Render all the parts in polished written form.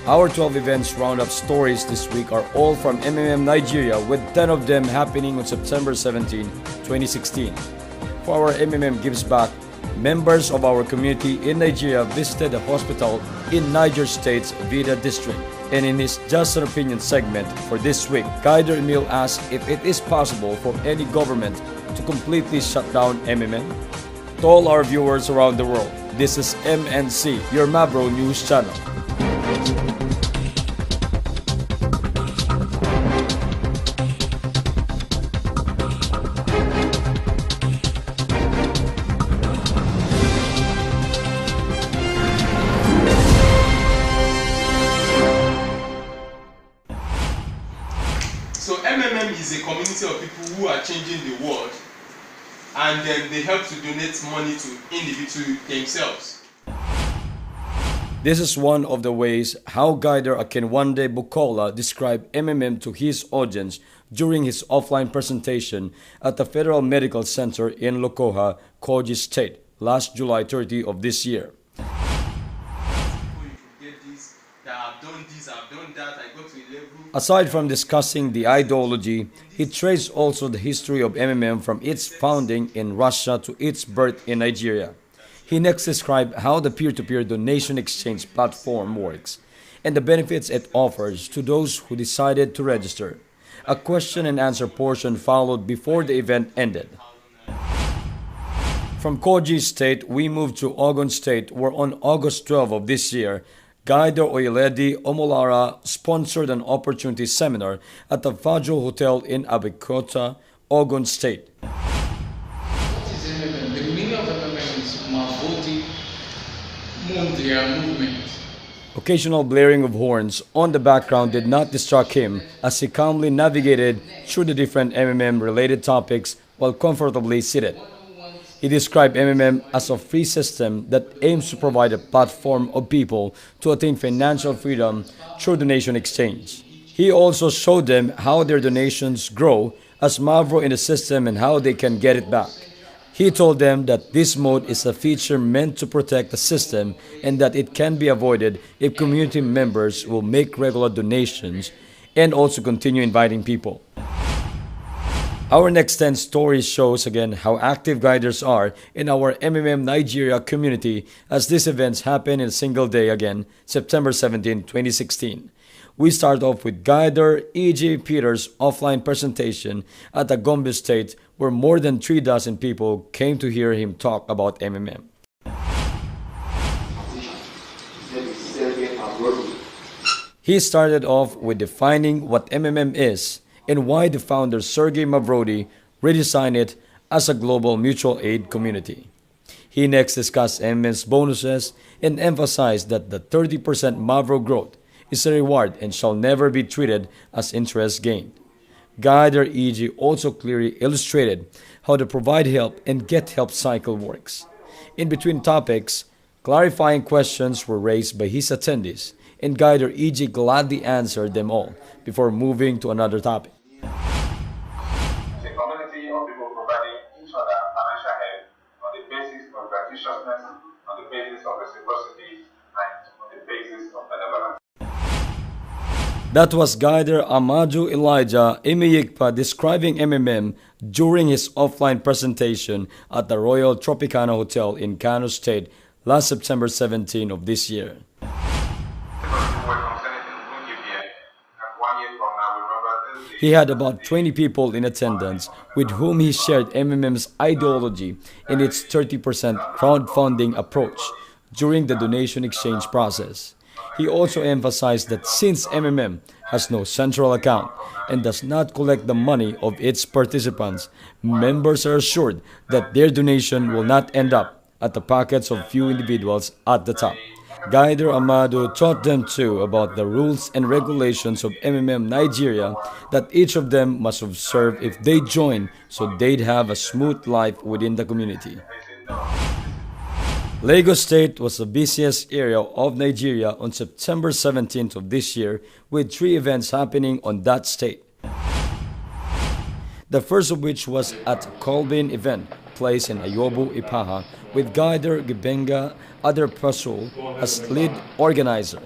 Our 12 events roundup stories this week are all from MMM Nigeria, with 10 of them happening on September 17, 2016. For our MMM Gives Back, members of our community in Nigeria visited a hospital in Niger State's Vida district. And in his Just an Opinion segment for this week, Guider Emil asked if it is possible for any government to completely shut down MMM. To all our viewers around the world, this is MNC, your Mavro News channel. So MMM is a community of people who are changing the world, and then they help to donate money to individuals themselves. This is one of the ways how Guider Akinwande Bukola described MMM to his audience during his offline presentation at the Federal Medical Center in Lokoja, Kogi State, last July 30 of this year. Aside from discussing the ideology, he traced also the history of MMM from its founding in Russia to its birth in Nigeria. He next described how the peer-to-peer donation exchange platform works and the benefits it offers to those who decided to register. A question and answer portion followed before the event ended. From Kogi State, we moved to Ogun State, where on August 12 of this year, Guider Oyeledi Omolara sponsored an opportunity seminar at the Fajo Hotel in Abekota, Ogun State. What is MMM? The meaning of MMM is Mavoti Mundia movement. Occasional blaring of horns on the background did not distract him as he calmly navigated through the different MMM-related topics while comfortably seated. He described MMM as a free system that aims to provide a platform of people to attain financial freedom through donation exchange. He also showed them how their donations grow as Mavro in the system and how they can get it back. He told them that this mode is a feature meant to protect the system and that it can be avoided if community members will make regular donations and also continue inviting people. Our next 10 stories shows again how active guiders are in our MMM Nigeria community as these events happen in a single day again, September 17, 2016. We start off with Guider E.J. Peters' offline presentation at the Gombe State, where more than 36 people came to hear him talk about MMM. He started off with defining what MMM is and why the founder Sergey Mavrodi redesigned it as a global mutual aid community. He next discussed MMM's bonuses and emphasized that the 30% Mavro growth is a reward and shall never be treated as interest gained. Guider E.G. also clearly illustrated how the provide help and get help cycle works. In between topics, clarifying questions were raised by his attendees, and Guider E.G. gladly answered them all before moving to another topic. It's a community of people providing each other financial help on the basis of gratuitousness, on the basis of reciprocity, and on the basis of benevolence. That was Guider Amadou Elijah Imiyikpa describing MMM during his offline presentation at the Royal Tropicana Hotel in Kano State last September 17 of this year. He had about 20 people in attendance with whom he shared MMM's ideology and its 30% crowdfunding approach during the donation exchange process. He also emphasized that since MMM has no central account and does not collect the money of its participants, members are assured that their donation will not end up at the pockets of few individuals at the top. Guider Amadou taught them too about the rules and regulations of MMM Nigeria that each of them must observe if they join so they'd have a smooth life within the community. Lagos State was the busiest area of Nigeria on September 17th of this year, with 3 events happening on that state. The first of which was at Kolbin event placed in Ayobu Ipaha with Guider Gibenga Aderpasul as lead organizer.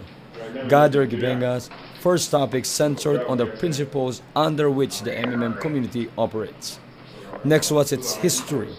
Gader Gibenga's first topic centered on the principles under which the MMM community operates. Next was its history,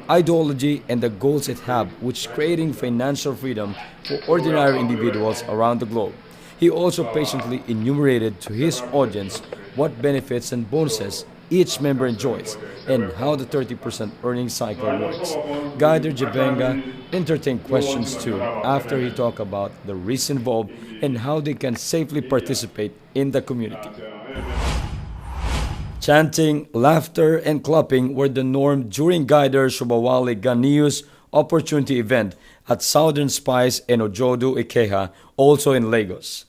ideology, and the goals it had, which creating financial freedom for ordinary individuals around the globe. He also patiently enumerated to his audience what benefits and bonuses each member enjoys and how the 30% earning cycle works. Gader Gibenga entertained questions too after he talked about the risks involved and how they can safely participate in the community. Chanting, laughter, and clapping were the norm during Gader Shobawale Ganiu's opportunity event at Southern Spice and Ojodu Ikeha, also in Lagos.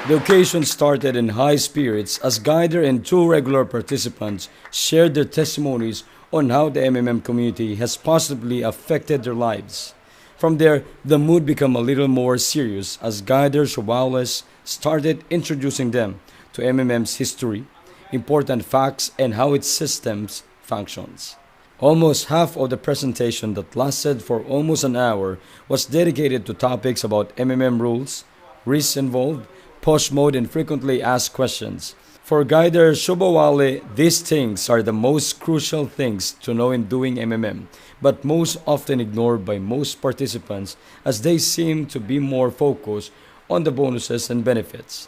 The occasion started in high spirits as Gader and two regular participants shared their testimonies on how the MMM community has positively affected their lives. From there, the mood became a little more serious as Gader Shobawales started introducing them to MMM's history, important facts, and how its systems functions. Almost half of the presentation that lasted for almost an hour was dedicated to topics about MMM rules, risks involved, post mode, and frequently asked questions. For Gader Shobawale, these things are the most crucial things to know in doing MMM, but most often ignored by most participants as they seem to be more focused on the bonuses and benefits.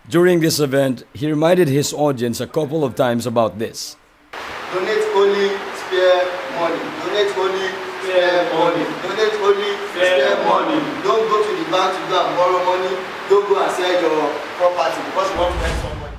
During this event, he reminded his audience a couple of times about this. Donate only, spare money. Donate only, spare money. Donate only, spare money. Don't go to the bank to go and borrow money. Don't go and sell your property because you want to make some money.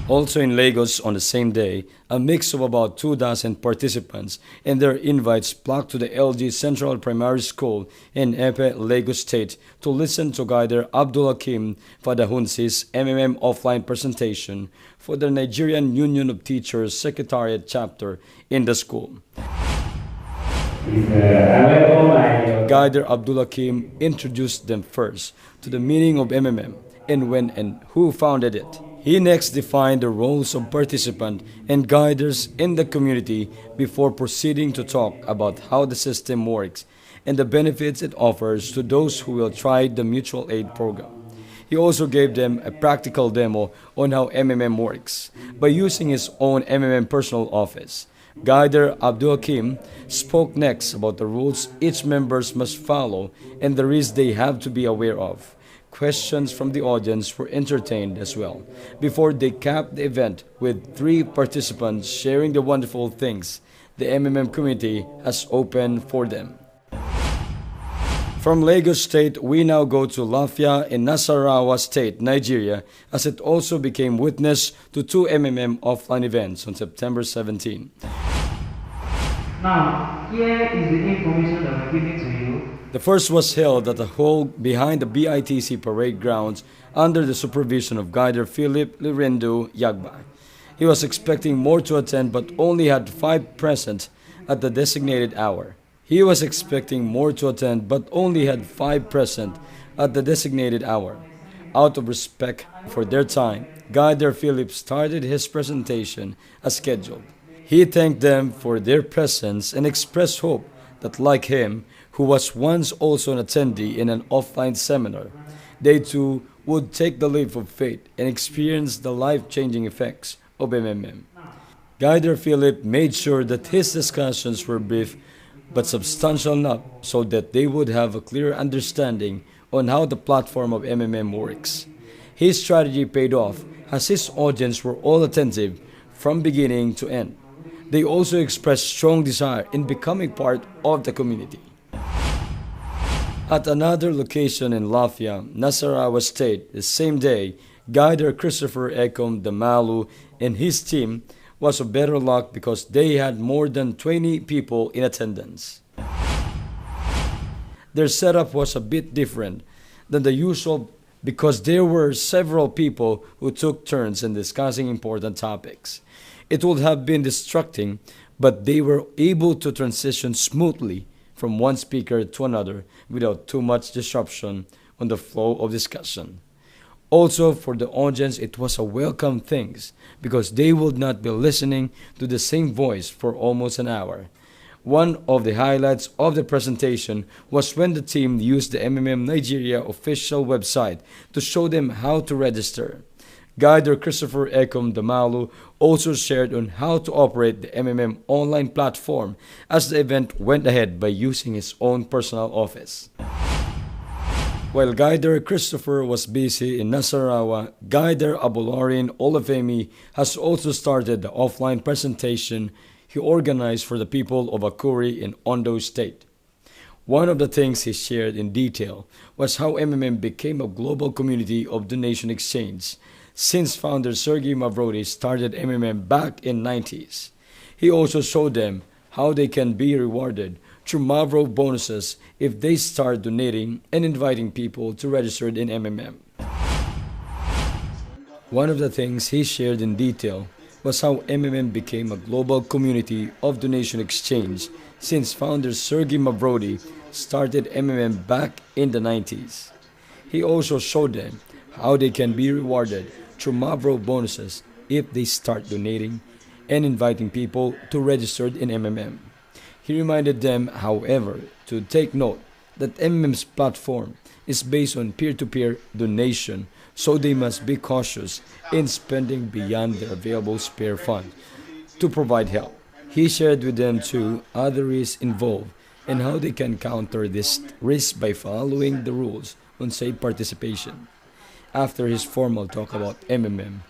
Also in Lagos on the same day, a mix of about 24 participants and their invites flocked to the LG Central Primary School in Epe, Lagos State to listen to Gader Abdul Hakim Fadahunsi's MMM offline presentation for the Nigerian Union of Teachers Secretariat chapter in the school. Gader Abdul Hakim introduced them first to the meaning of MMM and when and who founded it. He next defined the roles of participants and guiders in the community before proceeding to talk about how the system works and the benefits it offers to those who will try the mutual aid program. He also gave them a practical demo on how MMM works by using his own MMM personal office. Gader Abdul Hakim spoke next about the rules each member must follow and the risks they have to be aware of. Questions from the audience were entertained as well, before they capped the event with 3 participants sharing the wonderful things the MMM community has opened for them. From Lagos State, we now go to Lafia in Nasarawa State, Nigeria, as it also became witness to 2 MMM offline events on September 17. Now, here is the information that we're giving to you. The first was held at a hall behind the BITC parade grounds under the supervision of Gader Philip Lirendu Yagba. He was expecting more to attend but only had 5 present at the designated hour. Out of respect for their time, Gader Philip started his presentation as scheduled. He thanked them for their presence and expressed hope that, like him, who was once also an attendee in an offline seminar, they too would take the leap of faith and experience the life-changing effects of MMM. Gader Philip made sure that his discussions were brief but substantial enough so that they would have a clear understanding on how the platform of MMM works. His strategy paid off as his audience were all attentive from beginning to end. They also expressed strong desire in becoming part of the community. At another location in Lafia, Nasarawa State, the same day, Gader Christopher Ekom Damalu and his team was of better luck because they had more than 20 people in attendance. Their setup was a bit different than the usual because there were several people who took turns in discussing important topics. It would have been distracting, but they were able to transition smoothly from one speaker to another without too much disruption on the flow of discussion. Also, for the audience, it was a welcome thing because they would not be listening to the same voice for almost an hour. One of the highlights of the presentation was when the team used the MMM Nigeria official website to show them how to register. Guider Christopher Ekom Damalu also shared on how to operate the MMM online platform as the event went ahead by using his own personal office. While Guider Christopher was busy in Nasarawa, Guider Abularin Olafemi has also started the offline presentation he organized for the people of Akuri in Ondo State. One of the things he shared in detail was how MMM became a global community of donation exchange since founder Sergey Mavrodi started MMM back in 90s. He also showed them how they can be rewarded through Mavro bonuses if they start donating and inviting people to register in MMM. One of the things he shared in detail was how MMM became a global community of donation exchange since founder Sergey Mavrodi started MMM back in the 90s. He also showed them how they can be rewarded through Mavro bonuses if they start donating and inviting people to register in MMM. He reminded them, however, to take note that MMM's platform is based on peer-to-peer donation, so they must be cautious in spending beyond their available spare fund to provide help. He shared with them too other risks involved and how they can counter this risk by following the rules on safe participation. After his formal talk about MMM,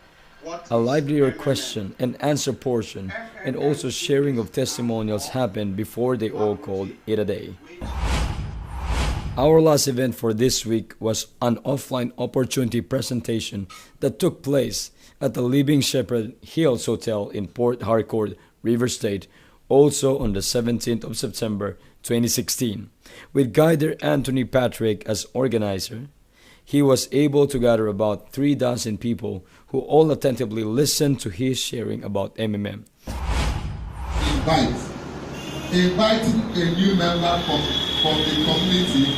a livelier question and answer portion and also sharing of testimonials happened before they all called it a day. Our last event for this week was an offline opportunity presentation that took place at the Living Shepherd Hills Hotel in Port Harcourt, River State, also on the 17th of September 2016, with Guider Anthony Patrick as organizer. He was able to gather about 3 dozen people who all attentively listened to his sharing about MMM. Inviting a new member from the community.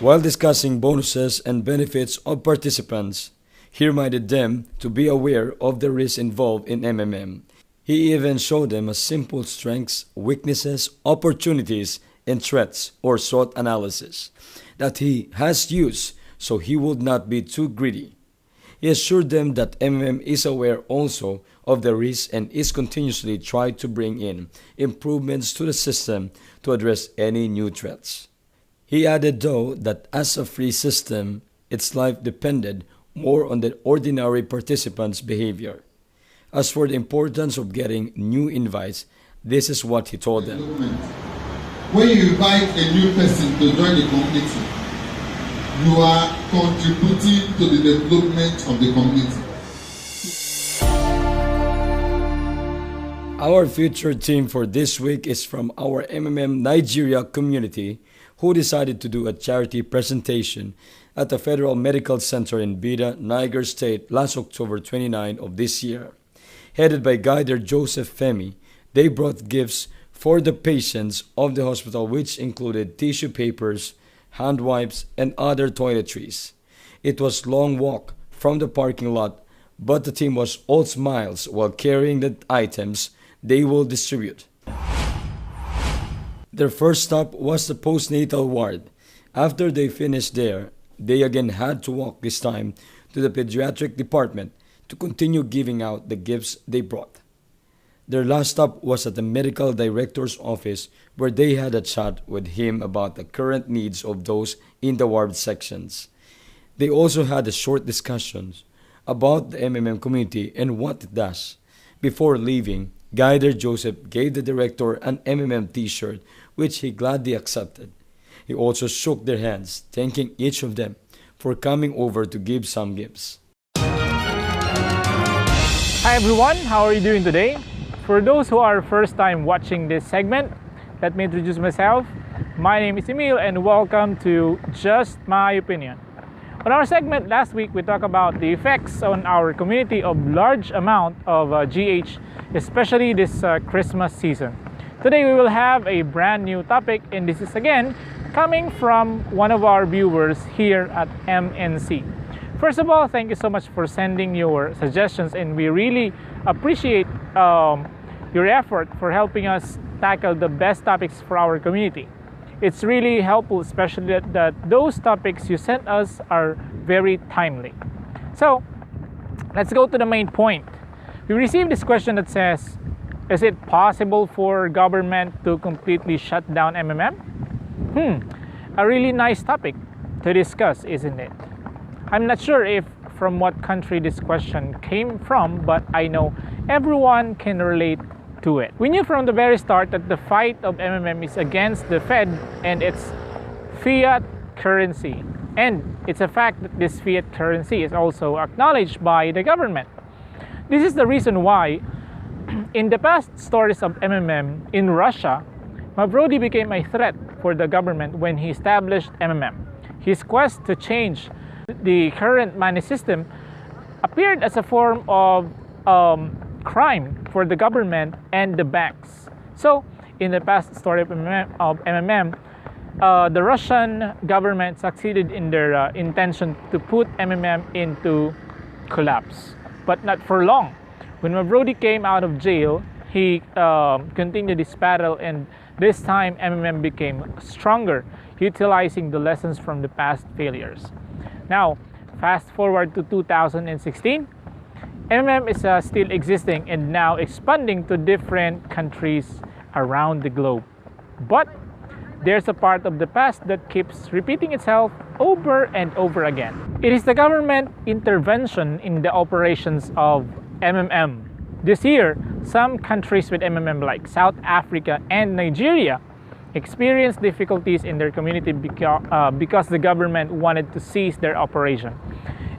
While discussing bonuses and benefits of participants, he reminded them to be aware of the risks involved in MMM. He even showed them a simple strengths, weaknesses, opportunities, and threats or SWOT analysis that he has used so he would not be too greedy. He assured them that MMM is aware also of the risks and is continuously trying to bring in improvements to the system to address any new threats. He added though that as a free system, its life depended more on the ordinary participants' behavior. As for the importance of getting new invites, this is what he told them. When you invite a new person to join the community, you are contributing to the development of the community. Our featured team for this week is from our MMM Nigeria community, who decided to do a charity presentation at the Federal Medical Center in Bida, Niger State last October 29 of this year. Headed by Guider Joseph Femi, they brought gifts for the patients of the hospital, which included tissue papers, hand wipes, and other toiletries. It was a long walk from the parking lot, but the team was all smiles while carrying the items they will distribute. Their first stop was the postnatal ward. After they finished there, they again had to walk this time to the pediatric department to continue giving out the gifts they brought. Their last stop was at the medical director's office, where they had a chat with him about the current needs of those in the ward sections. They also had a short discussions about the MMM community and what it does. Before leaving, Guider Joseph gave the director an MMM t-shirt, which he gladly accepted. He also shook their hands, thanking each of them for coming over to give some gifts. Hi everyone, how are you doing today? For those who are first time watching this segment, let me introduce myself. My name is Emil and welcome to Just My Opinion. On our segment last week, we talked about the effects on our community of large amount of GH, especially this Christmas season. Today we will have a brand new topic, and this is again coming from one of our viewers here at MNC. First of all, thank you so much for sending your suggestions, and we really appreciate your effort for helping us tackle the best topics for our community. It's really helpful, especially that those topics you sent us are very timely. So, let's go to the main point. We received this question that says, is it possible for government to completely shut down MMM? A really nice topic to discuss, isn't it? I'm not sure if from what country this question came from, but I know everyone can relate to it. We knew from the very start that the fight of MMM is against the Fed and its fiat currency. And it's a fact that this fiat currency is also acknowledged by the government. This is the reason why in the past stories of MMM in Russia, Mavrodi became a threat for the government when he established MMM. His quest to change the current money system appeared as a form of crime for the government and the banks. So, in the past story of MMM, the Russian government succeeded in their intention to put MMM into collapse, but not for long. When Mavrodi came out of jail, he continued this battle, and this time MMM became stronger, utilizing the lessons from the past failures. Now, fast forward to 2016, MMM is still existing and now expanding to different countries around the globe. But there's a part of the past that keeps repeating itself over and over again. It is the government intervention in the operations of MMM. This year, some countries with MMM like South Africa and Nigeria experienced difficulties in their community because the government wanted to cease their operation.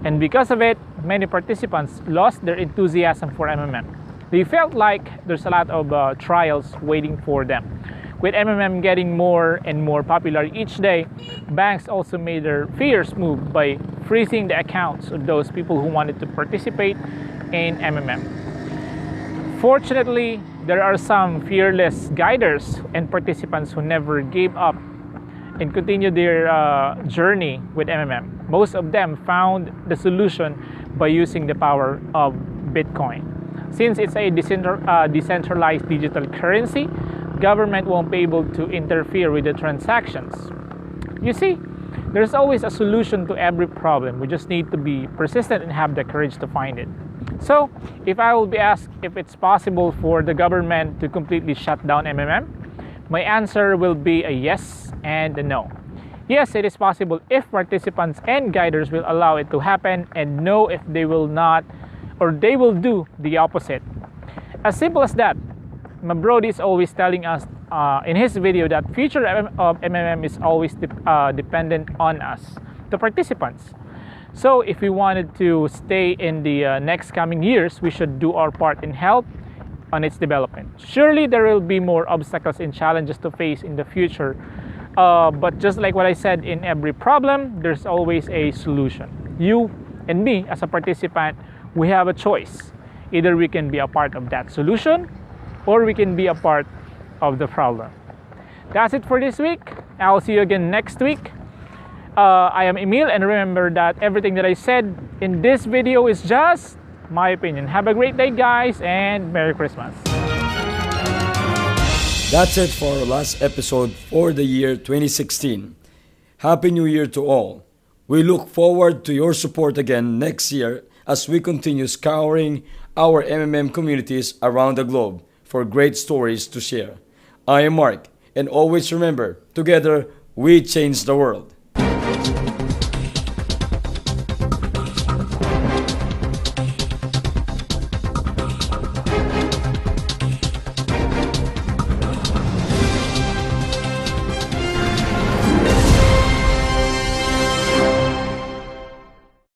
And because of it, many participants lost their enthusiasm for MMM. They felt like there's a lot of trials waiting for them. With MMM getting more and more popular each day, banks also made their fierce move by freezing the accounts of those people who wanted to participate in MMM. Fortunately, there are some fearless guiders and participants who never gave up and continued their journey with MMM. Most of them found the solution by using the power of Bitcoin. Since it's a decentralized digital currency, government won't be able to interfere with the transactions. You see, there's always a solution to every problem. We just need to be persistent and have the courage to find it. So, if I will be asked if it's possible for the government to completely shut down MMM, my answer will be a yes and a no. Yes, it is possible if participants and guiders will allow it to happen, and no if they will not, or they will do the opposite. As simple as that. Mavrodi is always telling us in his video that future of MMM is always dependent on us, the participants. So if we wanted to stay in the next coming years, we should do our part in help on its development. Surely there will be more obstacles and challenges to face in the future, but just like what I said, in every problem, there's always a solution. You and me as a participant, we have a choice. Either we can be a part of that solution, or we can be a part of the problem. That's it for this week. I'll see you again next week. I am Emil, and remember that everything that I said in this video is just my opinion. Have a great day, guys, and Merry Christmas. That's it for our last episode for the year 2016. Happy New Year to all. We look forward to your support again next year as we continue scouring our MMM communities around the globe for great stories to share. I am Mark, and always remember, together we change the world.